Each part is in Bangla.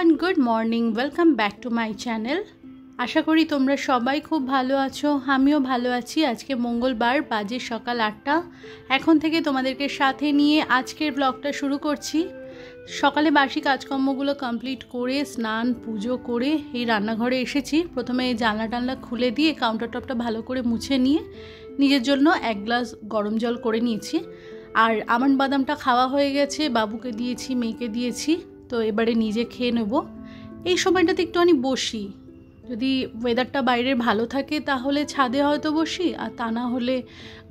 Everyone, good morning. Welcome back to my channel. আশা করি তোমরা সবাই খুব ভালো আছো, আমিও ভালো আছি। আজকে মঙ্গলবার, বাজে সকাল 8টা। এখন থেকে তোমাদেরকে সাথে নিয়ে আজকের ব্লগটা শুরু করছি। সকালে বাসি কাজকর্মগুলো কমপ্লিট করে স্নান পুজো করে এই রান্নাঘরে এসেছি। প্রথমে এই জানলা টানলা খুলে দিয়ে কাউন্টার টপটা ভালো করে মুছে নিয়ে নিজের জন্য 1 গ্লাস গরম জল করে নিয়েছি। আর আমন্ড বাদামটা খাওয়া হয়ে গেছে, বাবুকে দিয়েছি, মেয়েকে দিয়েছি। তো এবারে নিজে খেয়ে নেব। এই সময়টাতে একটুখানি বসি, যদি ওয়েদারটা বাইরের ভালো থাকে তাহলে ছাদে হয়তো বসি, আর তা না হলে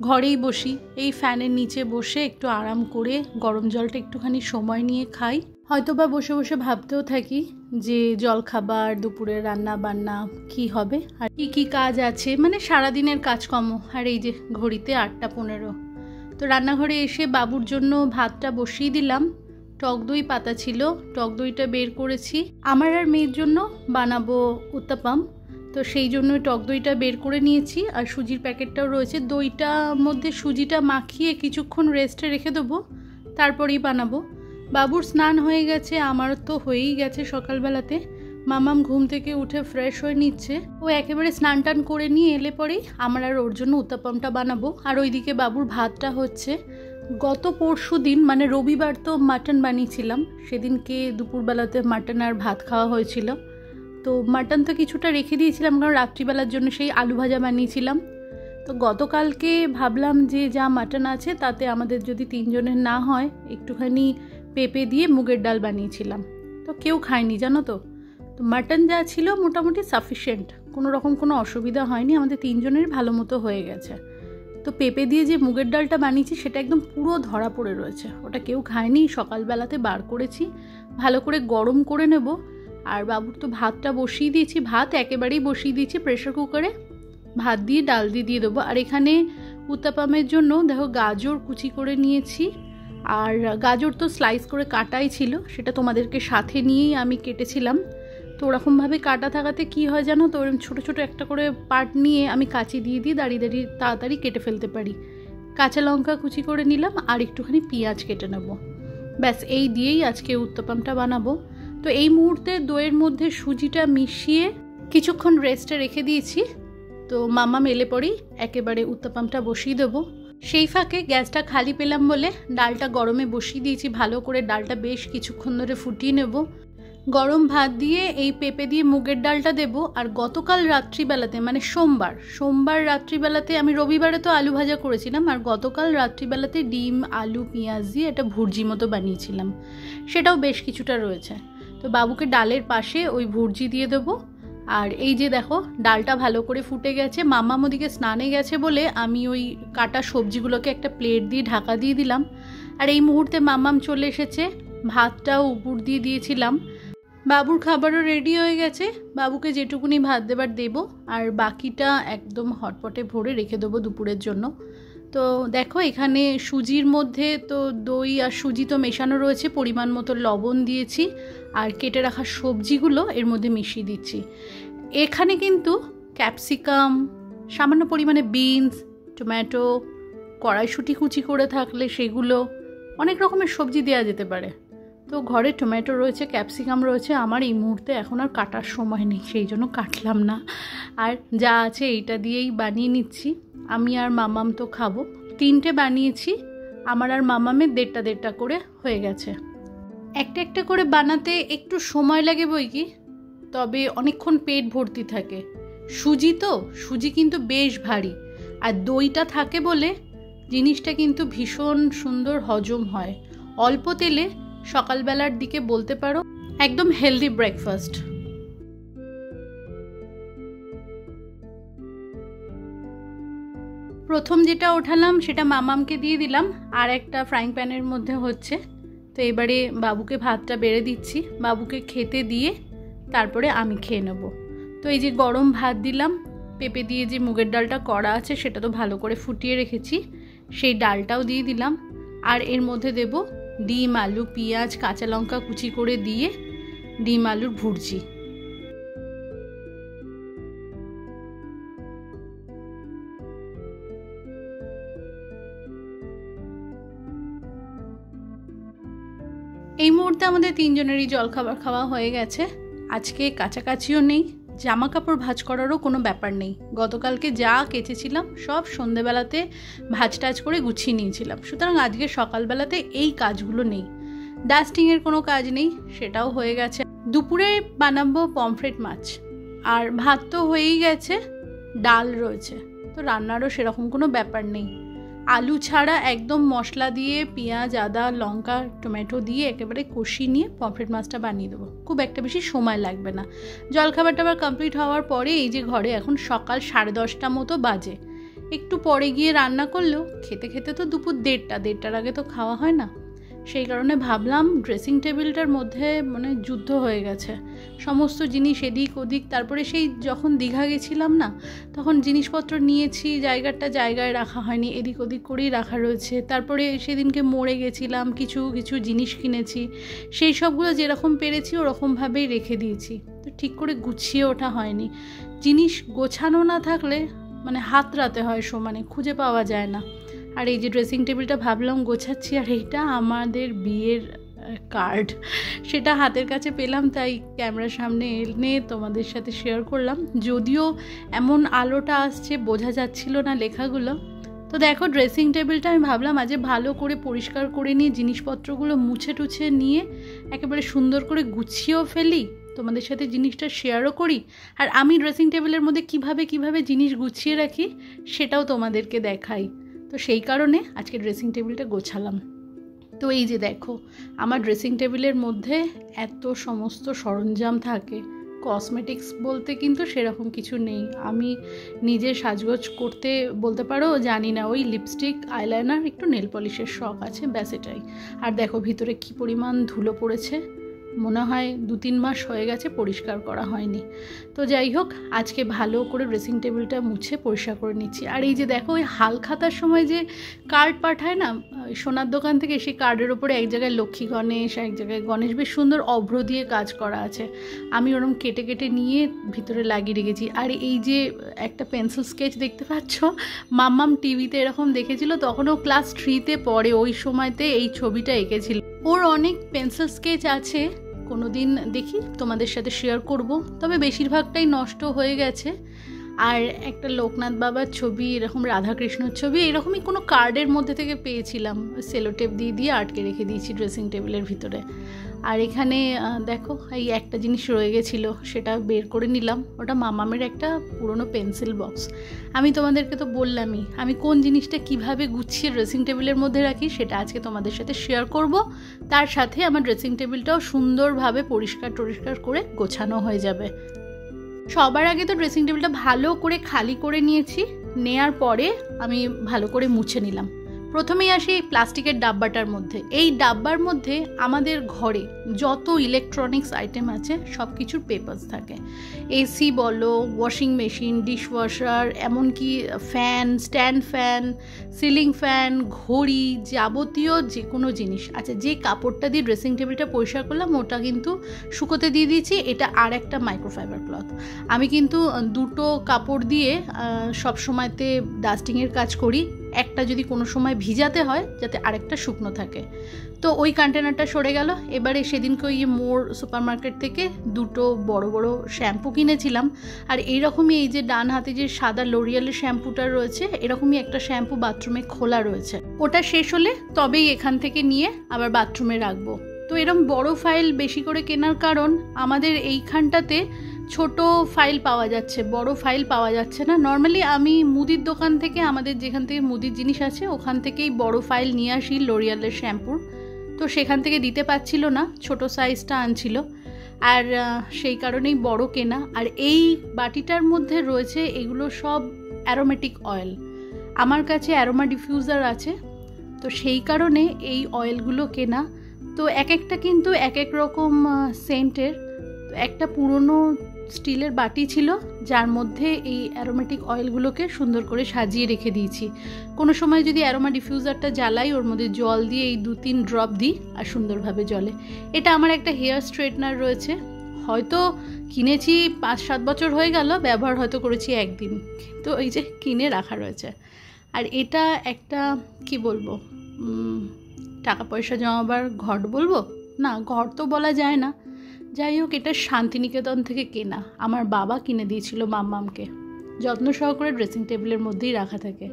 ঘরেই বসি। এই ফ্যানের নিচে বসে একটু আরাম করে গরম জলটা একটুখানি সময় নিয়ে খাই। হয়তো বা বসে বসে ভাবতেও থাকি যে জলখাবার, দুপুরের রান্না বান্না কী হবে আর কী কাজ আছে, মানে সারাদিনের কাজকর্ম। আর এই যে ঘড়িতে 8টা 15। তো রান্নাঘরে এসে বাবুর জন্য ভাতটা বসিয়ে দিলাম। টক দই পাতা ছিল, টক দইটা বের করেছি। আমার আর মেয়ের জন্য বানাবো উত্তাপাম, তো সেই জন্য টক দইটা বের করে নিয়েছি। আর সুজির প্যাকেটটাও রয়েছে। দইটার মধ্যে সুজিটা মাখিয়ে কিছুক্ষণ রেস্টে রেখে দেবো, তারপরেই বানাবো। বাবুর স্নান হয়ে গেছে, আমার তো হয়েই গেছে সকালবেলাতে। মামাম ঘুম থেকে উঠে ফ্রেশ হয়ে নিচ্ছে। ও একেবারে স্নান টান করে নিয়ে এলে পরেই আমার আর ওর জন্য উত্তাপামটা বানাবো। আর ওইদিকে বাবুর ভাতটা হচ্ছে। গত পরশু দিন মানে রবিবার তো মাটন বানিয়েছিলাম, সেদিনকে দুপুরবেলাতে মাটন আর ভাত খাওয়া হয়েছিল। তো মাটন তো কিছুটা রেখে দিয়েছিলাম, কারণ রাত্রিবেলার জন্য সেই আলু ভাজা বানিয়েছিলাম। তো গতকালকে ভাবলাম যে যা মাটন আছে তাতে আমাদের যদি 3 জনের না হয়, একটুখানি পেঁপে দিয়ে মুগের ডাল বানিয়েছিলাম। তো কেউ খায়নি জানো তো। তো মাটন যা ছিল মোটামুটি সাফিসিয়েন্ট, কোনো রকম কোনো অসুবিধা হয়নি, আমাদের 3 জনের ভালো মতো হয়ে গেছে। তো পেঁপে দিয়ে যে মুগের ডালটা বানিয়েছি সেটা একদম পুরো ধরা পড়ে রয়েছে, ওটা কেউ খায়নি। সকালবেলাতে বার করেছি, ভালো করে গরম করে নেব। আর বাবুর তো ভাতটা বসিয়ে দিয়েছি, ভাত একেবারেই বসিয়ে দিয়েছি প্রেশার কুকারে। ভাত দিয়ে ডাল দিয়ে দেবো। আর এখানে উত্তাপামের জন্য দেখো গাজর কুচি করে নিয়েছি। আর গাজর তো স্লাইস করে কাটাই ছিল, সেটা তোমাদেরকে সাথে নিয়েই আমি কেটেছিলাম। তো ওরকমভাবে কাটা থাকাতে কী হয় জানো তো, ওরকম ছোটো ছোটো একটা করে পার্ট নিয়ে আমি কাঁচি দিয়ে দাঁড়িয়ে দাঁড়িয়ে তাড়াতাড়ি কেটে ফেলতে পারি। কাঁচা লঙ্কা কুচি করে নিলাম আর একটুখানি পেঁয়াজ কেটে নেব। ব্যাস এই দিয়েই আজকে উত্তাপামটা বানাবো। তো এই মুহূর্তে দইয়ের মধ্যে সুজিটা মিশিয়ে কিছুক্ষণ রেস্টে রেখে দিয়েছি। তো মামা মেলে পরেই একেবারে উত্তাপামটা বসিয়ে দেবো। সেই ফাঁকে গ্যাসটা খালি পেলাম বলে ডালটা গরমে বসিয়ে দিয়েছি। ভালো করে ডালটা বেশ কিছুক্ষণ ধরে ফুটিয়ে নেব। গরম ভাত দিয়ে এই পেঁপে দিয়ে মুগের ডালটা দেবো। আর গতকাল রাত্রিবেলাতে মানে সোমবার রাত্রিবেলাতে, আমি রবিবারে তো আলু ভাজা করেছিলাম, আর গতকাল রাত্রিবেলাতে ডিম আলু পেঁয়াজ দিয়ে একটা ভুর্জি মতো বানিয়েছিলাম, সেটাও বেশ কিছুটা রয়েছে। তো বাবুকে ডালের পাশে ওই ভুর্জি দিয়ে দেবো। আর এই যে দেখো ডালটা ভালো করে ফুটে গেছে। মামাম ওদিকে স্নানে গেছে বলে আমি ওই কাটা সবজিগুলোকে একটা প্লেট দিয়ে ঢাকা দিয়ে দিলাম। আর এই মুহূর্তে মামাম চলে এসেছে, ভাতটাও উপর দিয়ে দিয়েছিলাম। বাবুর খাবারও রেডি হয়ে গেছে, বাবুকে যেটুকুনি ভাত দেবার দেবো, আর বাকিটা একদম হটপটে ভরে রেখে দেবো দুপুরের জন্য। তো দেখো এখানে সুজির মধ্যে তো দই আর সুজি তো মেশানো রয়েছে, পরিমাণ মতো লবণ দিয়েছি, আর কেটে রাখা সবজিগুলো এর মধ্যে মিশিয়ে দিচ্ছি। এখানে কিন্তু ক্যাপসিকাম, সামান্য পরিমাণে বিনস, টমেটো, কড়াইশুঁটি কুচি করে থাকলে সেগুলো, অনেক রকমের সবজি দেওয়া যেতে পারে। তো ঘরে টমেটো রয়েছে, ক্যাপসিকাম রয়েছে, আমার এই মুহূর্তে এখন আর কাটার সময় নেই, সেই জন্য কাটলাম না। আর যা আছে এইটা দিয়েই বানিয়ে নিচ্ছি। আমি আর মামাম তো খাবো, 3টে বানিয়েছি, আমার আর মামামের 1.5 করে হয়ে গেছে। একটা একটা করে বানাতে একটু সময় লাগে বই কি, তবে অনেকক্ষণ পেট ভর্তি থাকে। সুজি কিন্তু বেশ ভারী, আর দইটা থাকে বলে জিনিসটা কিন্তু ভীষণ সুন্দর হজম হয়। অল্প তেলে সকালবেলার দিকে বলতে পারো একদম হেলদি ব্রেকফাস্ট। প্রথম যেটা ওঠালাম সেটা মামামকে দিয়ে দিলাম, আর একটা ফ্রাইং প্যানের মধ্যে হচ্ছে। তো এবারে বাবুকে ভাতটা বেড়ে দিচ্ছি, বাবুকে খেতে দিয়ে তারপরে আমি খেয়ে নেব। তো এই যে গরম ভাত দিলাম, পেঁপে দিয়ে যে মুগের ডালটা করা আছে সেটা তো ভালো করে ফুটিয়ে রেখেছি, সেই ডালটাও দিয়ে দিলাম। আর এর মধ্যে দেব ডিম আলু পেঁয়াজ কাঁচা লঙ্কা কুচি করে দিয়ে ডিম আলুর ভুর্জি। এই মুহূর্তে আমাদের তিনজনেরই জলখাবার খাওয়া হয়ে গেছে। আজকে কাছাকাছিও নেই, জামা কাপড় ভাঁজ করারও কোনো ব্যাপার নেই। গতকালকে যা কেচেছিলাম সব সন্ধেবেলাতে ভাঁজ টাজ করে গুছিয়ে নিয়েছিলাম, সুতরাং আজকে সকালবেলাতে এই কাজগুলো নেই। ডাস্টিংয়ের কোনো কাজ নেই, সেটাও হয়ে গেছে। দুপুরে বানাবো পমফ্রেট মাছ, আর ভাত তো হয়েই গেছে, ডাল রয়েছে, তো রান্নারও সেরকম কোনো ব্যাপার নেই। আলু ছাড়া একদম মশলা দিয়ে পেঁয়াজ আদা লঙ্কা টমেটো দিয়ে একেবারে কষিয়ে নিয়ে পমফ্রেট মাছটা বানিয়ে দেবো, খুব একটা বেশি সময় লাগবে না। জলখাবারটা আবার কমপ্লিট হওয়ার পরে এই যে ঘরে এখন সকাল 10:30 মতো বাজে, একটু পরে গিয়ে রান্না করলেও খেতে খেতে তো দুপুর 1:30টার আগে তো খাওয়া হয় না। সেই কারণে ভাবলাম ড্রেসিং টেবিলটার মধ্যে মানে যুদ্ধ হয়ে গেছে, সমস্ত জিনিস এদিক ওদিক। তারপরে সেই যখন দীঘা গেছিলাম না, তখন জিনিসপত্র নিয়েছি, জায়গায় রাখা হয়নি, এদিক ওদিক করেই রাখা রয়েছে। তারপরে সেদিনকে মোড়ে গেছিলাম, কিছু কিছু জিনিস কিনেছি, সেই সবগুলো যেরকম পেরেছি ওরকমভাবেই রেখে দিয়েছি, তো ঠিক করে গুছিয়ে ওঠা হয়নি। জিনিস গোছানো না থাকলে মানে হাতড়াতে হয়, সমানে খুঁজে পাওয়া যায় না। আর এই যে ড্রেসিং টেবিলটা ভাবলাম গোছাচ্ছি, আর এইটা আমাদের বিয়ের কার্ড, সেটা হাতের কাছে পেলাম, তাই ক্যামেরার সামনে এনে তোমাদের সাথে শেয়ার করলাম। যদিও এমন আলোটা আসছে বোঝা যাচ্ছিল না লেখাগুলো। তো দেখো ড্রেসিং টেবিলটা আমি ভাবলাম আজ ভালো করে পরিষ্কার করে নিয়ে জিনিসপত্রগুলো মুছে টুছে নিয়ে একেবারে সুন্দর করে গুছিয়েও ফেলি, তোমাদের সাথে জিনিসটা শেয়ারও করি। আর আমি ড্রেসিং টেবিলের মধ্যে কিভাবে জিনিস গুছিয়ে রাখি সেটাও তোমাদেরকে দেখাই। তো সেই কারণে আজকে ড্রেসিং টেবিলটা গোছালাম। তো এই যে দেখো আমার ড্রেসিং টেবিলের মধ্যে এত সমস্ত সরঞ্জাম থাকে, কসমেটিক্স বলতে কিন্তু সেরকম কিছু নেই। আমি নিজে সাজগোজ করতে বলতে পারো জানি না, ওই লিপস্টিক আইলাইনার একটু নেল পলিশের শখ আছে, ব্যাস এটাই। আর দেখো ভিতরে কি পরিমাণ ধুলো পড়েছে, মনে হয় 2-3 মাস হয়ে গেছে পরিষ্কার করা হয়নি। তো যাই হোক আজকে ভালো করে ড্রেসিং টেবিলটা মুছে পরিষ্কার করে নিচ্ছি। আর এই যে দেখো ওই হালখাতার সময় যে কার্ড পাঠায় না সোনার দোকান থেকে, সেই কার্ডের ওপরে এক জায়গায় লক্ষ্মী গণেশ, এক জায়গায় গণেশ, বেশ সুন্দর অভ্র দিয়ে কাজ করা আছে। আমি ওরকম কেটে নিয়ে ভিতরে লাগিয়ে রেখেছি। আর এই যে একটা পেন্সিল স্কেচ দেখতে পাচ্ছ, মাম্মাম টিভিতে এরকম দেখেছিল, তখন ও ক্লাস 3তে পড়ে, ওই সময়তে এই ছবিটা এঁকেছিল। ওর অনেক পেন্সিল স্কেচ আছে, কোনো দিন দেখি তোমাদের সাথে শেয়ার করব, তবে বেশিরভাগটাই নষ্ট হয়ে গেছে। আর একটা লোকনাথ বাবার ছবি, এরকম রাধাকৃষ্ণর ছবি, এরকমই কোনো কার্ডের মধ্যে থেকে পেয়েছিলাম, সেলোটেপ দিয়ে আটকে রেখে দিয়েছি ড্রেসিং টেবিলের ভিতরে। আর এখানে দেখো এই একটা জিনিস রয়ে গেছিলো, সেটা বের করে নিলাম। ওটা মামামের একটা পুরনো পেন্সিল বক্স। আমি তোমাদেরকে তো বললামই আমি কোন জিনিসটা কিভাবে গুছিয়ে ড্রেসিং টেবিলের মধ্যে রাখি, সেটা আজকে তোমাদের সাথে শেয়ার করব। তার সাথে আমার ড্রেসিং টেবিলটাও সুন্দরভাবে পরিষ্কার করে গোছানো হয়ে যাবে। সবার আগে তো ড্রেসিং টেবিলটা ভালো করে খালি করে নিয়েছি, নেয়ার পরে আমি ভালো করে মুছে নিলাম। প্রথমেই আসি এই প্লাস্টিকের ডাব্বাটার মধ্যে। এই ডাব্বার মধ্যে আমাদের ঘরে যত ইলেকট্রনিক্স আইটেম আছে সব কিছুর পেপারস থাকে। এসি বলো, ওয়াশিং মেশিন, ডিশওয়াশার, এমনকি fan, stand fan, ceiling fan, ঘড়ি, যাবতীয় যে কোনো জিনিস। আচ্ছা, যে কাপড়টা দিয়ে ড্রেসিং টেবিলটা পরিষ্কার করলাম ওটা কিন্তু শুকোতে দিয়ে দিয়েছি। এটা আর একটা মাইক্রোফাইবার ক্লথ। আমি কিন্তু দুটো কাপড় দিয়ে সব সময়তে ডাস্টিংয়ের কাজ করি, একটা যদি কোনো সময় ভিজাতে হয় যাতে আরেকটা শুকনো থাকে। তো ওই কন্টেনারটা সরে গেল। এবারে সেদিনকে ওই মোর সুপারমার্কেট থেকে দুটো বড় বড় শ্যাম্পু কিনেছিলাম। আর এইরকমই এই যে ডান হাতে যে সাদা লোরিয়ালের শ্যাম্পুটা রয়েছে, এরকমই একটা শ্যাম্পু বাথরুমে খোলা রয়েছে। ওটা শেষ হলে তবেই এখান থেকে নিয়ে আবার বাথরুমে রাখবো। তো এরকম বড় ফাইল বেশি করে কেনার কারণ আমাদের এইখানটাতে ছোট ফাইল পাওয়া যাচ্ছে, বড় ফাইল পাওয়া যাচ্ছে না। নর্মালি আমি মুদির দোকান থেকে, আমাদের যেখান থেকে মুদির জিনিস আছে ওখান থেকেই বড় ফাইল নিয়ে আসি লোরিয়ালের শ্যাম্পুর। তো সেখান থেকে দিতে পারছিল না, ছোট সাইজটা আনছিল, আর সেই কারণেই বড় কেনা। আর এই বাটিটার মধ্যে রয়েছে এগুলো সব অ্যারোমেটিক অয়েল। আমার কাছে অ্যারোমা ডিফিউজার আছে, তো সেই কারণে এই অয়েলগুলো কেনা। তো এক একটা কিন্তু এক এক রকম সেন্টের। একটা পুরনো স্টিলের বাটি ছিল যার মধ্যে এই অ্যারোমেটিক অয়েলগুলোকে সুন্দর করে সাজিয়ে রেখে দিয়েছি। কোনো সময় যদি অ্যারোমা ডিফিউজারটা জ্বালাই, ওর মধ্যে জল দিয়ে এই 2-3 ড্রপ দিই আর সুন্দরভাবে জ্বলে। এটা আমার একটা হেয়ার স্ট্রেটনার রয়েছে, হয়তো কিনেছি 5-7 বছর হয়ে গেল, ব্যবহার হয়তো করেছি একদিন, তো এই যে কিনে রাখা রয়েছে। আর এটা একটা কি বলবো, টাকা পয়সা জমাবার ঘট বলবো, না ঘর তো বলা যায় না, যাই হোক এটা শান্তিনিকেতন থেকে কেনা, আমার বাবা কিনে দিয়েছিল মাম্মামকে, যত্ন সহকারে ড্রেসিং টেবিলের মধ্যেই রাখা থাকে।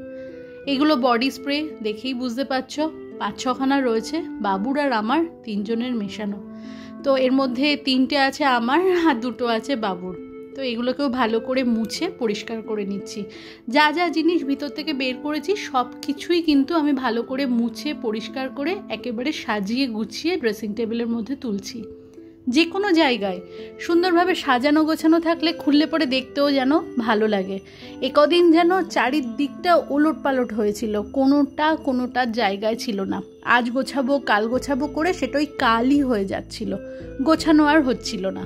এগুলো বডি স্প্রে, দেখেই বুঝতে পারছো 5-6খানা রয়েছে, বাবুর আর আমার 3 জনের মেশানো। তো এর মধ্যে 3টে আছে আমার আর 2টো আছে বাবুর। তো এগুলোকেও ভালো করে মুছে পরিষ্কার করে নিচ্ছি। যা যা জিনিস ভিতর থেকে বের করেছি সব কিছুই কিন্তু আমি ভালো করে মুছে পরিষ্কার করে একেবারে সাজিয়ে গুছিয়ে ড্রেসিং টেবিলের মধ্যে তুলছি। যে কোনো জায়গায় সুন্দরভাবে সাজানো গোছানো থাকলে খুললে পরে দেখতেও যেন ভালো লাগে। কদিন যেন চারিদিকটা ওলট পালট হয়েছিল, কোনোটার জায়গায় ছিল না। আজ গোছাবো কাল গোছাবো করে সেটাই কালই হয়ে যাচ্ছিল, গোছানো আর হচ্ছিল না।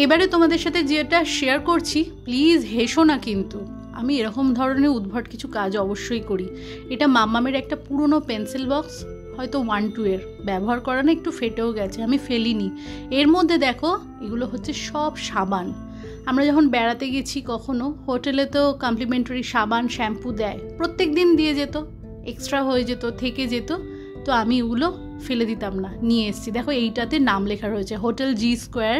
এবারে তোমাদের সাথে যেটা শেয়ার করছি, প্লিজ হেসো না কিন্তু, আমি এরকম ধরনের উদ্ভট কিছু কাজ অবশ্যই করি। এটা মাম্মামের একটা পুরনো পেন্সিল বক্স, হয়তো 1-2 এর, ব্যবহার করা না একটু ফেটেও গেছে, আমি ফেলিনি। এর মধ্যে দেখো এগুলো হচ্ছে সব সাবান। আমরা যখন বেড়াতে গেছি কখনো, হোটেলে তো কমপ্লিমেন্টারি সাবান শ্যাম্পু দেয়, প্রত্যেক দিন দিয়ে যেত, এক্সট্রা হয়ে যেত, থেকে যেত। তো আমি এগুলো ফেলে দিতাম না, নিয়ে এসেছি। দেখো এইটাতে নাম লেখা রয়েছে হোটেল জি স্কোয়ার,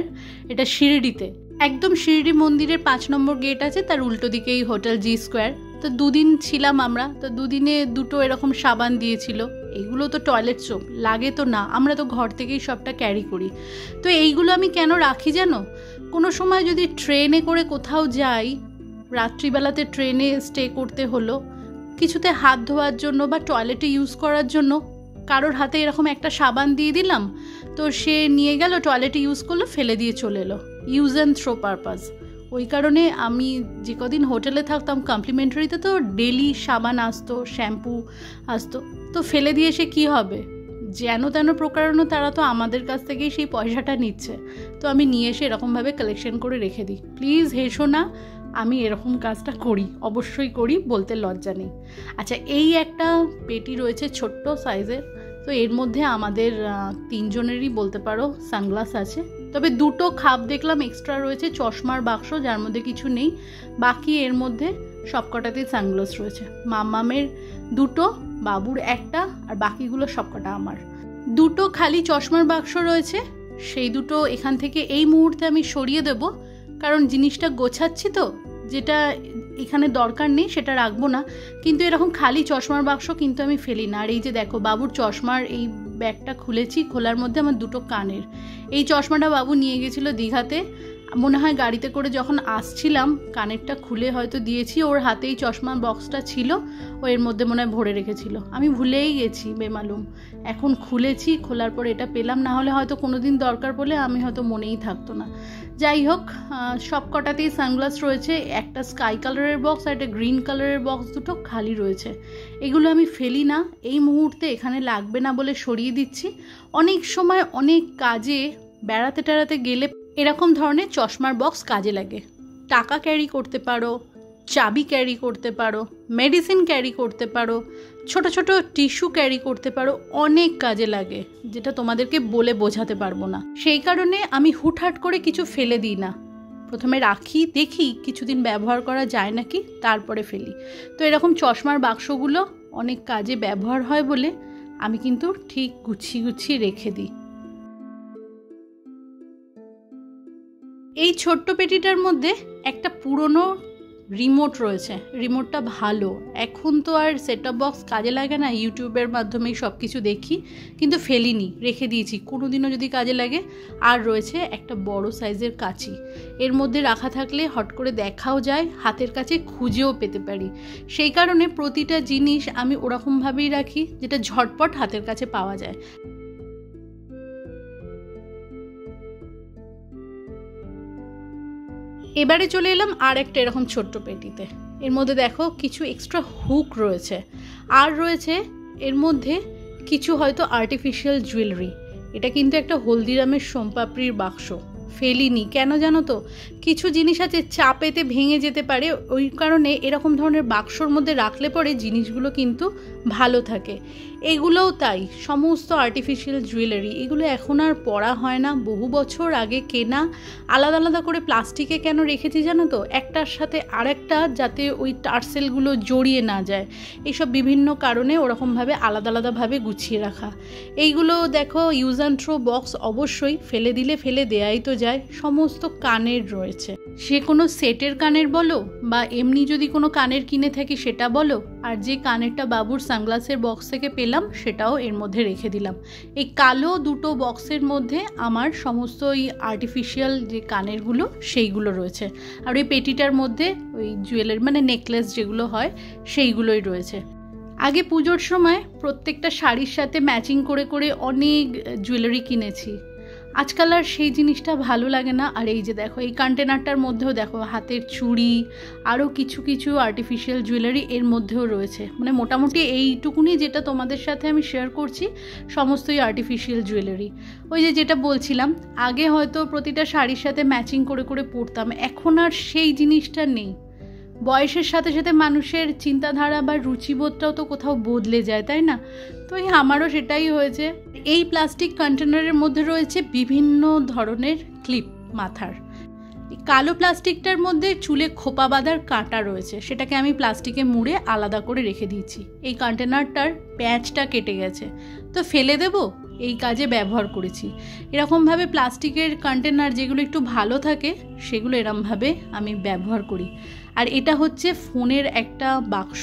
এটা শিরডিতে, একদম শিরডি মন্দিরের 5 নম্বর গেট আছে, তার উল্টো দিকেই হোটেল জি স্কোয়ার। তো 2 দিন ছিলাম আমরা, তো 2 দিনে 2টো এরকম সাবান দিয়েছিল। এইগুলো তো টয়লেট সোপ, লাগে তো না, আমরা তো ঘর থেকেই সবটা ক্যারি করি। তো এইগুলো আমি কেন রাখি জানো, কোনো সময় যদি ট্রেনে করে কোথাও যাই, রাত্রিবেলাতে ট্রেনে স্টে করতে হলো, কিছুতে হাত ধোয়ার জন্য বা টয়লেটে ইউজ করার জন্য কারোর হাতে এরকম একটা সাবান দিয়ে দিলাম, তো সে নিয়ে গেল টয়লেটে ইউজ করলো, ফেলে দিয়ে চলে এলো, ইউজ অ্যান্ড থ্রো পারপাস। ওই কারণে আমি যে কদিন হোটেলে থাকতাম কমপ্লিমেন্টারিতে তো ডেলি সাবান আসতো, শ্যাম্পু আসতো, তো ফেলে দিয়ে সে কী হবে, যেন তেন প্রকারণও তারা তো আমাদের কাছ থেকেই সেই পয়সাটা নিচ্ছে। তো আমি নিয়ে এসে এরকমভাবে কালেকশন করে রেখে দিই। প্লিজ হেসো না, আমি এরকম কাজটা করি, অবশ্যই করি, বলতে লজ্জা নেই। আচ্ছা, এই একটা পেটি রয়েছে ছোট্ট সাইজের, তো এর মধ্যে আমাদের 3 জনেরই বলতে পারো সানগ্লাস আছে, তবে 2টো খাপ দেখলাম এক্সট্রা রয়েছে, চশমার বাক্স যার মধ্যে কিছু নেই, বাকি এর মধ্যে সবকটাতেই সানগ্লাস রয়েছে। মাম্মামের 2টো, বাবুর 1টা, আর বাকিগুলো সবকটা আমার। 2টো খালি চশমার বাক্স রয়েছে, সেই 2টো এখান থেকে এই মুহূর্তে আমি সরিয়ে দেব, কারণ জিনিসটা গোছাচ্ছি তো, যেটা এখানে দরকার নেই সেটা রাখবো না। কিন্তু এরকম খালি চশমার বাক্স কিন্তু আমি ফেলি না। আর এই যে দেখো বাবুর চশমার এই ব্যাগটা খুলেছি, খোলার মধ্যে আমার 2টো কানের, এই চশমাটা বাবু নিয়ে গেছিলো দীঘাতে, মনে হয় গাড়িতে করে যখন আসছিলাম কানেরটা খুলে হয়তো দিয়েছি, ওর হাতেই চশমার বক্সটা ছিল, ও এর মধ্যে মনে হয় ভরে রেখেছিল, আমি ভুলেই গেছি বেমালুম। এখন খুলেছি, খোলার পর এটা পেলাম, না হলে হয়তো কোনো দিন দরকার পড়লে আমি হয়তো মনেই থাকতো না। যাই হোক, সব কটাতেই সানগ্লাস রয়েছে, একটা স্কাই কালারের বক্স আর একটা গ্রিন কালারের বক্স, 2টো খালি রয়েছে। এগুলো আমি ফেলি না, এই মুহূর্তে এখানে লাগবে না বলে সরিয়ে দিচ্ছি। অনেক সময় অনেক কাজে বেড়াতে টেড়াতে গেলে এরকম ধরনের চশমার বক্স কাজে লাগে। টাকা ক্যারি করতে পারো, চাবি ক্যারি করতে পারো, মেডিসিন ক্যারি করতে পারো, ছোট ছোট টিস্যু ক্যারি করতে পারো, অনেক কাজে লাগে, যেটা তোমাদেরকে বলে বোঝাতে পারবো না। সেই কারণে আমি হুটহাট করে কিছু ফেলে দিই না, প্রথমে রাখি, দেখি কিছুদিন ব্যবহার করা যায় নাকি, তারপরে ফেলি। তো এরকম চশমার বাক্সগুলো অনেক কাজে ব্যবহার হয় বলে আমি কিন্তু ঠিক গুছিয়ে রেখে দিই। এই ছোট্ট পেটিটার মধ্যে একটা পুরনো রিমোট রয়েছে, রিমোটটা ভালো, এখন তো আর সেটআপ বক্স কাজে লাগে না, ইউটিউবের মাধ্যমেই সব কিছু দেখি, কিন্তু ফেলিনি, রেখে দিয়েছি, কোনো দিনও যদি কাজে লাগে। আর রয়েছে একটা বড় সাইজের কাঁচি, এর মধ্যে রাখা থাকলে হট করে দেখাও যায়, হাতের কাছে খুঁজেও পেতে পারি। সেই কারণে প্রতিটা জিনিস আমি ওরকমভাবেই রাখি যেটা ঝটপট হাতের কাছে পাওয়া যায়। এবারে চলে এলাম আর একটা এরকম ছোট্ট পেটিতে, এর মধ্যে দেখো কিছু এক্সট্রা হুক রয়েছে, আর রয়েছে এর মধ্যে কিছু হয়তো আর্টিফিশিয়াল জুয়েলারি। এটা কিন্তু একটা হলদিরামের সোমপাপড়ির বাক্স, ফেলিনি কেন জানো তো, কিছু জিনিস আছে চাপেতে ভেঙে যেতে পারে, ওই কারণে এরকম ধরনের বাক্সর মধ্যে রাখলে পরে জিনিসগুলো কিন্তু ভালো থাকে। এগুলোও তাই, সমস্ত আর্টিফিশিয়াল জুয়েলারি, এগুলো এখন আর পরা হয় না, বহু বছর আগে কেনা। আলাদা আলাদা করে প্লাস্টিকে কেন রেখেছি জানো তো, একটার সাথে আরেকটা যাতে ওই টার্সেলগুলো জড়িয়ে না যায়, এইসব বিভিন্ন কারণে ওরকমভাবে আলাদা আলাদাভাবে গুছিয়ে রাখা। এইগুলো দেখো ইউজ অ্যান্ড থ্রো বক্স, অবশ্যই ফেলে দিলে ফেলে দেয়াই তো যায়। সমস্ত কানের রয়েছে, সে কোনো সেটের কানের বলো বা এমনি যদি কোনো কানের কিনে থাকি সেটা বলো, আর যে কানেরটা বাবুর সানগ্লাসের বক্স থেকে পেলাম সেটাও এর মধ্যে রেখে দিলাম। এই কালো দুটো বক্সের মধ্যে আমার সমস্ত ওই আর্টিফিশিয়াল যে কানেরগুলো সেইগুলো রয়েছে, আর ওই পেটিটার মধ্যে ওই জুয়েলারি মানে নেকলেস যেগুলো হয় সেইগুলোই রয়েছে। আগে পুজোর সময় প্রত্যেকটা শাড়ির সাথে ম্যাচিং করে করে অনেক জুয়েলারি কিনেছি, আজকাল আর সেই জিনিসটা ভালো লাগে না। আর এই যে দেখো এই কন্টেনারটার মধ্যেও দেখো হাতের চুড়ি, আরও কিছু কিছু আর্টিফিশিয়াল জুয়েলারি এর মধ্যেও রয়েছে। মানে মোটামুটি এইটুকুনি যেটা তোমাদের সাথে আমি শেয়ার করছি সমস্তই আর্টিফিশিয়াল জুয়েলারি। ওই যে যেটা বলছিলাম, আগে হয়তো প্রতিটা শাড়ির সাথে ম্যাচিং করে করে পরতাম, এখন আর সেই জিনিসটা নেই। বয়সের সাথে সাথে মানুষের চিন্তাধারা বা রুচিবোধটাও তো কোথাও বদলে যায়, তাই না? তো আমারও সেটাই হয়েছে। এই প্লাস্টিক কন্টেনারের মধ্যে রয়েছে বিভিন্ন ধরনের ক্লিপ মাথার। কালো প্লাস্টিকটার মধ্যে চুলে খোপা বাঁধার কাঁটা রয়েছে, সেটাকে আমি প্লাস্টিকে মুড়ে আলাদা করে রেখে দিয়েছি। এই কন্টেনারটার প্যাঁচটা কেটে গেছে, তো ফেলে দেব, এই কাজে ব্যবহার করেছি। এরকমভাবে প্লাস্টিকের কন্টেনার যেগুলো একটু ভালো থাকে সেগুলো এরমভাবে আমি ব্যবহার করি। আর এটা হচ্ছে ফোনের একটা বাক্স,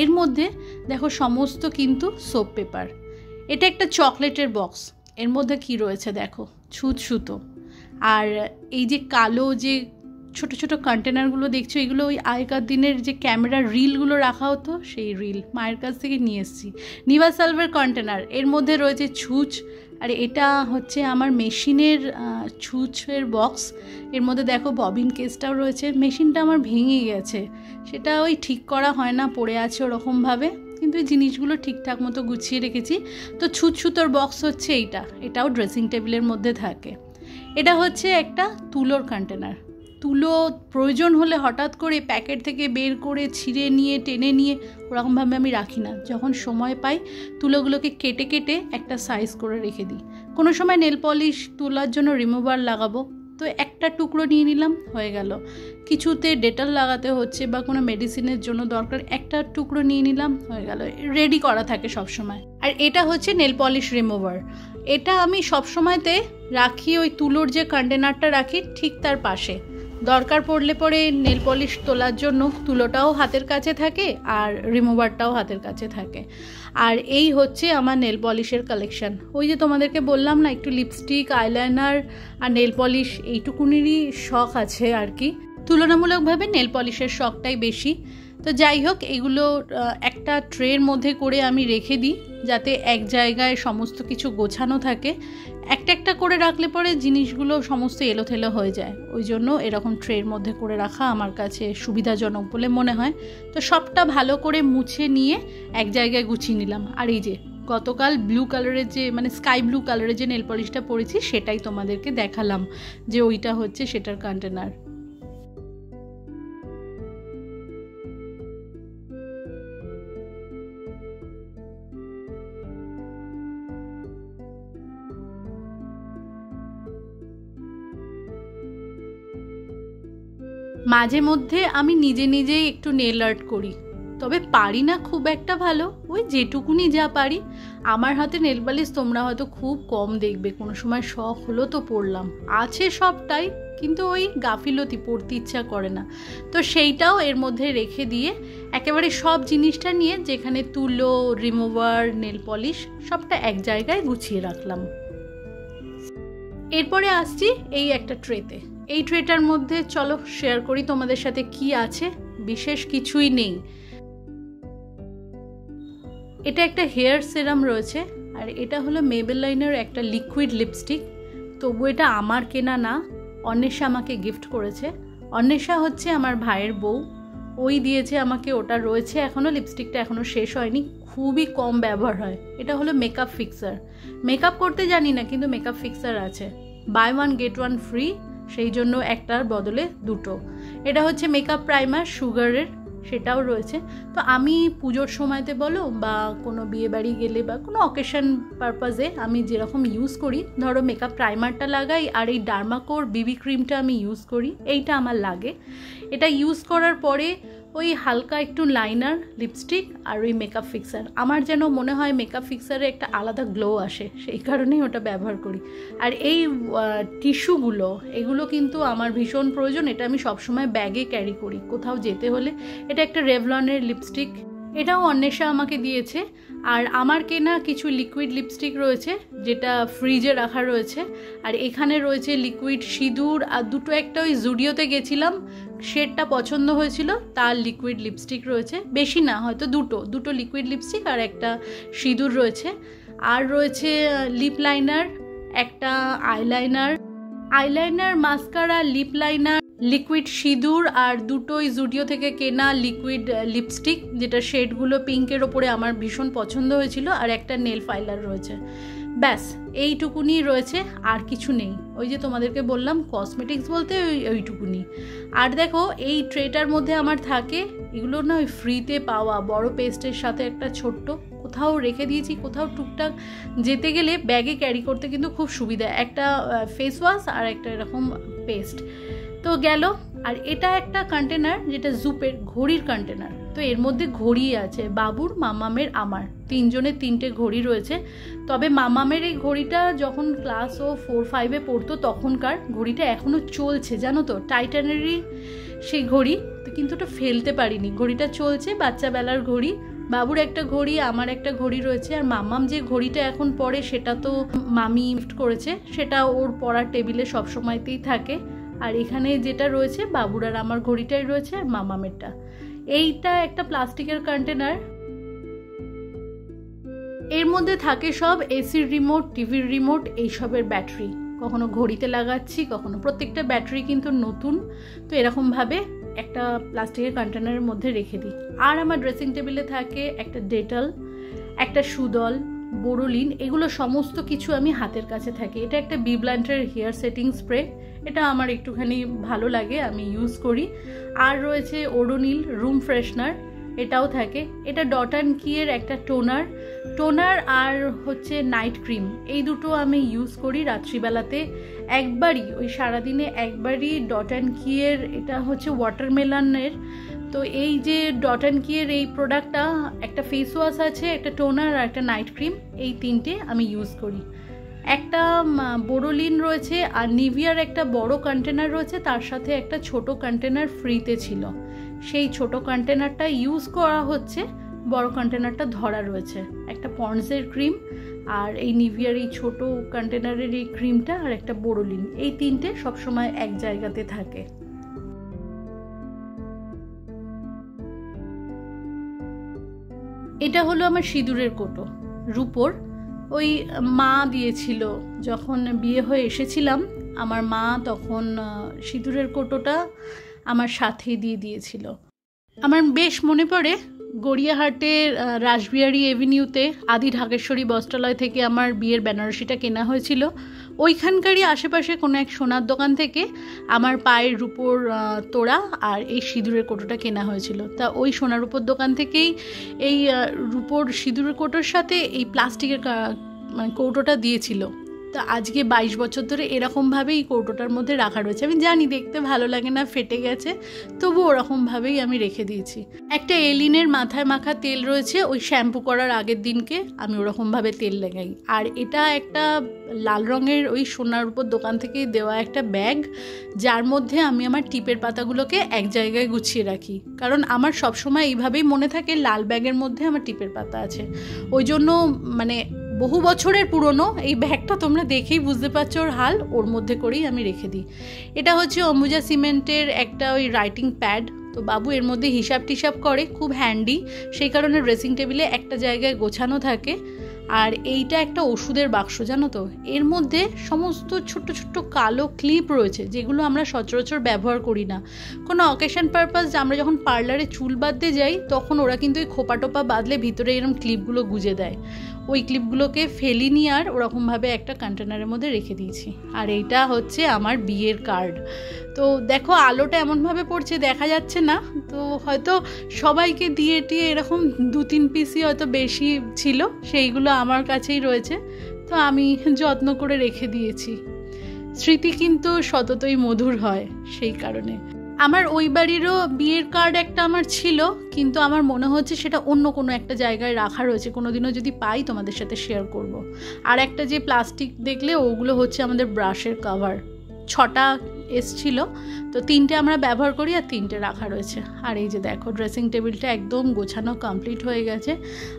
এর মধ্যে দেখো সমস্ত কিন্তু সোপ পেপার। এটা একটা চকলেটের বক্স, এর মধ্যে কি রয়েছে দেখো, ছুঁচ সুতো। আর এই যে কালো যে ছোট ছোট কন্টেনারগুলো দেখছো, এগুলো ওই আগেকার দিনের যে ক্যামেরার রিলগুলো রাখা হতো সেই রিল মায়ের কাছ থেকে নিয়ে এসেছি। নিভা সালভের কন্টেনার, এর মধ্যে রয়েছে ছুঁচ। আর এটা হচ্ছে আমার মেশিনের ছুঁচের বক্স, এর মধ্যে দেখো ববিন কেসটাও রয়েছে। মেশিনটা আমার ভেঙে গেছে, সেটা ওই ঠিক করা হয় না, পড়ে আছে ওরকমভাবে, কিন্তু এই জিনিসগুলো ঠিকঠাক মতো গুছিয়ে রেখেছি। তো ছুঁচ সুতোর বক্স হচ্ছে এইটা, এটাও ড্রেসিং টেবিলের মধ্যে থাকে। এটা হচ্ছে একটা তুলোর কন্টেনার, তুলো প্রয়োজন হলে হঠাৎ করে প্যাকেট থেকে বের করে ছিঁড়ে নিয়ে টেনে নিয়ে ওরকমভাবে আমি রাখি না, যখন সময় পাই তুলোগুলোকে কেটে কেটে একটা সাইজ করে রেখে দিই। কোনো সময় নেল পলিশ তোলার জন্য রিমুভার লাগাবো, তো একটা টুকরো নিয়ে নিলাম, হয়ে গেল। কিছুতে ডেটল লাগাতে হচ্ছে বা কোনো মেডিসিনের জন্য দরকার, একটা টুকরো নিয়ে নিলাম, হয়ে গেল, রেডি করা থাকে সব সময়। আর এটা হচ্ছে নেল পলিশ রিমুভার, এটা আমি সবসময়তে রাখি ওই তুলোর যে কন্টেনারটা রাখি ঠিক তার পাশে। দরকার পড়লে পরে নেল পলিশ তোলার জন্য তুলোটাও হাতের কাছে থাকে আর রিমুভারটাও হাতের কাছে থাকে। আর এই হচ্ছে আমার নেল পলিশের কালেকশান। ওই যে তোমাদেরকে বললাম না, একটু লিপস্টিক, আইলাইনার আর নেল পলিশ এইটুকুনেরই শখ আছে আর কি। তুলনামূলকভাবে নেল পলিশের শখটাই বেশি। তো যাই হোক, এগুলো একটা ট্রের মধ্যে করে আমি রেখে দিই যাতে এক জায়গায় সমস্ত কিছু গোছানো থাকে। একটা একটা করে রাখলে পরে জিনিসগুলো সমস্ত এলোথেলো হয়ে যায়, ওই জন্য এরকম ট্রের মধ্যে করে রাখা আমার কাছে সুবিধাজনক বলে মনে হয়। তো সবটা ভালো করে মুছে নিয়ে এক জায়গায় গুছিয়ে নিলাম। আর এই যে গতকাল ব্লু কালারের যে মানে স্কাই ব্লু কালারের যে নেল পলিশটা পরেছি সেটাই তোমাদেরকে দেখালাম, যে ওইটা হচ্ছে সেটার কন্টেনার। মাঝে মধ্যে আমি নিজে নিজেই একটু নেল আর্ট করি, তবে পারি না খুব একটা ভালো, ওই যেটুকুনি যা পারি। আমার হাতে নেল পালিশ তোমরা হয়তো খুব কম দেখবে, কোনো সময় শখ হলো তো পরলাম, আছে সবটাই, কিন্তু ওই গাফিলতি, পড়তে ইচ্ছা করে না। তো সেইটাও এর মধ্যে রেখে দিয়ে একেবারে সব জিনিসটা নিয়ে যেখানে তুলো, রিমুভার, নেল পলিশ সবটা এক জায়গায় গুছিয়ে রাখলাম। এরপরে আসছি এই একটা ট্রেতে। এই ট্রেটার মধ্যে চলো শেয়ার করি তোমাদের সাথে কি আছে। বিশেষ কিছুই নেই। এটা একটা হেয়ার সিরাম রয়েছে, আর এটা হলো মেবেলাইনের একটা লিকুইড লিপস্টিক। তবু এটা আমার কেনা না, অন্বেষা আমাকে গিফট করেছে। অন্বেষা হচ্ছে আমার ভাইয়ের বউ, ওই দিয়েছে আমাকে, ওটা রয়েছে এখনও, লিপস্টিকটা এখনও শেষ হয়নি, খুবই কম ব্যবহার হয়। এটা হলো মেকআপ ফিক্সার। মেকআপ করতে জানি না, কিন্তু মেকআপ ফিক্সার আছে, buy one get one free, সেই জন্য একটার বদলে দুটো। এটা হচ্ছে মেকআপ প্রাইমার সুগারের, সেটাও রয়েছে। তো আমি পুজোর সময়তে বলো বা কোনো বিয়ে বাড়ি গেলে বা কোনো অকেশন পারপাসে আমি যেরকম ইউজ করি, ধরো মেকআপ প্রাইমারটা লাগাই আর এই ডার্মাকোর বিবি ক্রিমটা আমি ইউজ করি, এইটা আমার লাগে। এটা ইউজ করার পরে ওই হালকা একটু লাইনার, লিপস্টিক আর ওই মেকআপ ফিক্সার, আমার যেন মনে হয় মেকআপ ফিক্সারে একটা আলাদা গ্লো আসে, সেই কারণেই ওটা ব্যবহার করি। আর এই টিস্যুগুলো, এগুলো কিন্তু আমার ভীষণ প্রয়োজন, এটা আমি সবসময় ব্যাগে ক্যারি করি কোথাও যেতে হলে। এটা একটা রেভলনের লিপস্টিক, এটাও অন্বেষা আমাকে দিয়েছে। আর আমার কেনা কিছু লিকুইড লিপস্টিক রয়েছে যেটা ফ্রিজে রাখা রয়েছে। আর এখানে রয়েছে লিকুইড সিঁদুর, আর দুটো একটা ওই জুডিওতে গেছিলাম, শেডটা পছন্দ হয়েছিল, তার লিকুইড লিপস্টিক রয়েছে, বেশি না, হয়তো দুটো লিকুইড লিপস্টিক আর একটা সিঁদুর রয়েছে। আর রয়েছে লিপ লাইনার, একটা eyeliner, mascara, lip liner, liquid সিঁদুর আর দুটোই জুডিও থেকে কেনা লিকুইড লিপস্টিক, যেটা শেডগুলো পিঙ্কের ওপরে আমার ভীষণ পছন্দ হয়েছিল, আর একটা নেল ফাইলার রয়েছে। ব্যাস এইটুকুনি রয়েছে, আর কিছু নেই। ওই যে তোমাদেরকে বললাম কসমেটিক্স বলতে ওইটুকুনি। আর দেখো এই ট্রেটার মধ্যে আমার থাকে এগুলো না ওই ফ্রিতে পাওয়া বড় পেস্টের সাথে একটা ছোট্ট, কোথাও রেখে দিয়েছি, কোথাও টুকটাক যেতে গেলে ব্যাগে ক্যারি করতে কিন্তু খুব সুবিধা, একটা ফেস ওয়াশ আর একটা এরকম পেস্ট তো গেল। আর এটা একটা কন্টেনার যেটা জুপের ঘড়ির কন্টেনার, তো এর মধ্যে ঘড়ি আছে বাবুর, মামামের, আমার, তিনজনের তিনটে ঘড়ি রয়েছে। তবে মামামের এই ঘড়িটা যখন ক্লাস ও 4-5-এ পড়তো তখনকার ঘড়িটা এখনও চলছে জানো তো, টাইটানেরই সেই ঘড়ি, তো কিন্তু ওটা ফেলতে পারিনি, ঘড়িটা চলছে, বাচ্চাবেলার ঘড়ি। বাবুর একটা ঘড়ি, আমার একটা ঘড়ি রয়েছে। আর মামাম যে ঘড়িটা এখন পরে সেটা তো মামি গিফট করেছে, সেটা ওর পড়ার টেবিলে সবসময়তেই থাকে। আর এখানে যেটা রয়েছে বাবুর আর আমার ঘড়িটাই রয়েছে, আর মামামেরটা। এইটা একটা প্লাস্টিকের কন্টেনার, এর মধ্যে থাকে সব এসির রিমোট, টিভির রিমোট, এইসবের ব্যাটারি, কখনো ঘড়িতে লাগাচ্ছি, কখনো, প্রত্যেকটা ব্যাটারি কিন্তু নতুন। তো এরকমভাবে একটা প্লাস্টিকের কন্টেনারের মধ্যে রেখে দিই। আর আমার ড্রেসিং টেবিলে থাকে একটা ডেটল, একটা সুদল, বোরোলিন, এগুলো সমস্ত কিছু আমি হাতের কাছে থাকে। এটা একটা বিব্ল্যান্টের হেয়ার সেটিং স্প্রে, এটা আমার একটুখানি ভালো লাগে, আমি ইউজ করি। আর রয়েছে ওডোনিল রুম ফ্রেশনার, এটাও থাকে। এটা ডট অ্যান্ড কিয়ের একটা টোনার আর হচ্ছে নাইট ক্রিম, এই দুটো আমি ইউজ করি রাত্রিবেলাতে একবারই, ওই সারাদিনে একবারই। ডট অ্যান্ড কিয়ের এটা হচ্ছে ওয়াটারমেলনের, তো এই যে ডট অ্যান্ড কিয়ের এই প্রোডাক্টটা, একটা ফেস ওয়াশ আছে, একটা টোনার আর একটা নাইট ক্রিম, এই তিনটে আমি ইউজ করি। একটা বোরোলিন রয়েছে, আর নিভিয়ার একটা বড় কন্টেনার রয়েছে, তার সাথে একটা ছোট কন্টেনার ফ্রিতে ছিল, সেই ছোট কন্টেনারটা ইউজ করা হচ্ছে, বড় কন্টেনারটা ধরা রয়েছে। একটা পন্ডসের ক্রিম, আর এই নিভিয়ার এই ছোট কন্টেনারের এই ক্রিমটা, আর একটা বোরোলিন, এই তিনটে সবসময় এক জায়গাতে থাকে। এটা হলো আমার সিঁদুরের কোটো, রূপোর, ওই মা দিয়েছিল যখন বিয়ে হয়ে এসেছিলাম, আমার মা তখন সিঁদুরের কোটোটা আমার সাথেই দিয়ে দিয়েছিল। আমার বেশ মনে পড়ে গড়িয়াহাটের রাসবিহারী এভিনিউতে আদি ঢাকেশ্বরী বস্ত্রালয় থেকে আমার বিয়ের বেনারসিটা কেনা হয়েছিল। ওইখানকারই আশেপাশে কোনো এক সোনার দোকান থেকে আমার পায়ের রূপোর তোড়া আর এই সিঁদুরের কোটোটা কেনা হয়েছিল। তা ওই সোনার রূপোর দোকান থেকেই এই রূপোর সিঁদুরের কোটোর সাথে এই প্লাস্টিকের মানে কৌটোটা দিয়েছিল। তো আজকে 22 বছর ধরে এরকমভাবেই এই কৌটোটার মধ্যে রাখা রয়েছে। আমি জানি দেখতে ভালো লাগে না, ফেটে গেছে, তবু ওরকমভাবেই আমি রেখে দিয়েছি। একটা এলিনের মাথায় মাখা তেল রয়েছে, ওই শ্যাম্পু করার আগের দিনকে আমি ওরকমভাবে তেল লাগাই। আর এটা একটা লাল রঙের ওই সোনার উপর দোকান থেকেই দেওয়া একটা ব্যাগ, যার মধ্যে আমি আমার টিপের পাতাগুলোকে এক জায়গায় গুছিয়ে রাখি, কারণ আমার সবসময় এইভাবেই মনে থাকে লাল ব্যাগের মধ্যে আমার টিপের পাতা আছে। ওই জন্য মানে বহু বছরের পুরনো এই ব্যাগটা, তোমরা দেখেই বুঝতে পারছো ওর হাল, ওর মধ্যে করেই আমি রেখে দিই। এটা হচ্ছে অম্বুজা সিমেন্টের একটা ওই রাইটিং প্যাড, তো বাবু এর মধ্যে হিসাব টিসাব করে, খুব হ্যান্ডি, সেই কারণে ড্রেসিং টেবিলে একটা জায়গায় গোছানো থাকে। আর এইটা একটা ওষুধের বাক্স, জানো তো, এর মধ্যে সমস্ত ছোট্ট ছোট্ট কালো ক্লিপ রয়েছে, যেগুলো আমরা সচরাচর ব্যবহার করি না। কোনো অকেশন পারপাস, আমরা যখন পার্লারে চুল বাঁধতে যাই তখন ওরা কিন্তু ওই খোপা টোপা বাঁধলে ভিতরে এরকম ক্লিপগুলো গুজে দেয়। ওই ক্লিপগুলোকে ফেলিনি আর ওরকমভাবে একটা কন্টেনারের মধ্যে রেখে দিয়েছি। আর এইটা হচ্ছে আমার বিয়ের কার্ড। তো দেখো আলোটা এমনভাবে পড়ছে দেখা যাচ্ছে না, তো হয়তো সবাইকে দিয়ে টিয়ে এরকম 2-3 পিসই হয়তো বেশি ছিল, সেইগুলো আমার কাছেই রয়েছে, তো আমি যত্ন করে রেখে দিয়েছি। স্মৃতি কিন্তু সততই মধুর হয়, সেই কারণে। আমার ওই বাড়িরও বিয়ের কার্ড একটা আমার ছিল, কিন্তু আমার মনে হচ্ছে সেটা অন্য কোনো একটা জায়গায় রাখা রয়েছে, কোনো দিনও যদি পাই তোমাদের সাথে শেয়ার করব। আর একটা যে প্লাস্টিক দেখলে ওগুলো হচ্ছে আমাদের ব্রাশের কভার, 6টা এসছিল, তো 3টে আমরা ব্যবহার করি আর 3টে রাখা রয়েছে। আর এই যে দেখো ড্রেসিং টেবিলটা একদম গোছানো কমপ্লিট হয়ে গেছে।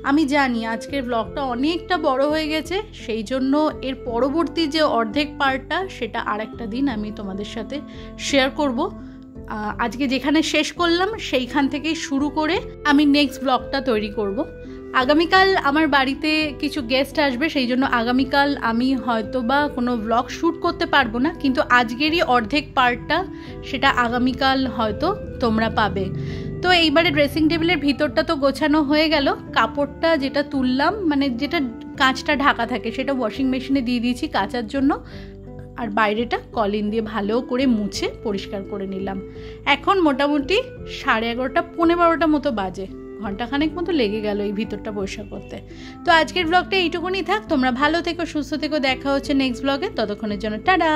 আমি জানি আজকের ব্লগটা অনেকটা বড় হয়ে গেছে, সেই জন্য এর পরবর্তী যে অর্ধেক পার্টটা সেটা আরেকটা দিন আমি তোমাদের সাথে শেয়ার করব। আজকে যেখানে শেষ করলাম সেইখান থেকেই শুরু করে আমি নেক্সট ব্লগটা তৈরি করব। আগামীকাল আমার বাড়িতে কিছু গেস্ট আসবে, সেই জন্য আগামীকাল আমি হয়তো বা কোনো ব্লগ শ্যুট করতে পারবো না, কিন্তু আজকেরই অর্ধেক পার্টটা সেটা আগামীকাল হয়তো তোমরা পাবে। তো এইবারে ড্রেসিং টেবিলের ভিতরটা তো গোছানো হয়ে গেল, কাপড়টা যেটা তুললাম মানে যেটা কাঁচটা ঢাকা থাকে সেটা ওয়াশিং মেশিনে দিয়ে দিয়েছি কাচার জন্য, আর বাইরেটা কলিন দিয়ে ভালো করে মুছে পরিষ্কার করে নিলাম। এখন মোটামুটি 11:30 পৌনে 12টা মতো বাজে, ঘন্টাখানেক মতো লেগে গেল এই ভিতরটা পরিষ্কার করতে। তো আজকের ব্লগটা এইটুকুনি থাক, তোমরা ভালো থেকো, সুস্থ থেকো, দেখা হচ্ছে নেক্সট ব্লগে, ততক্ষণের জন্য টাটা।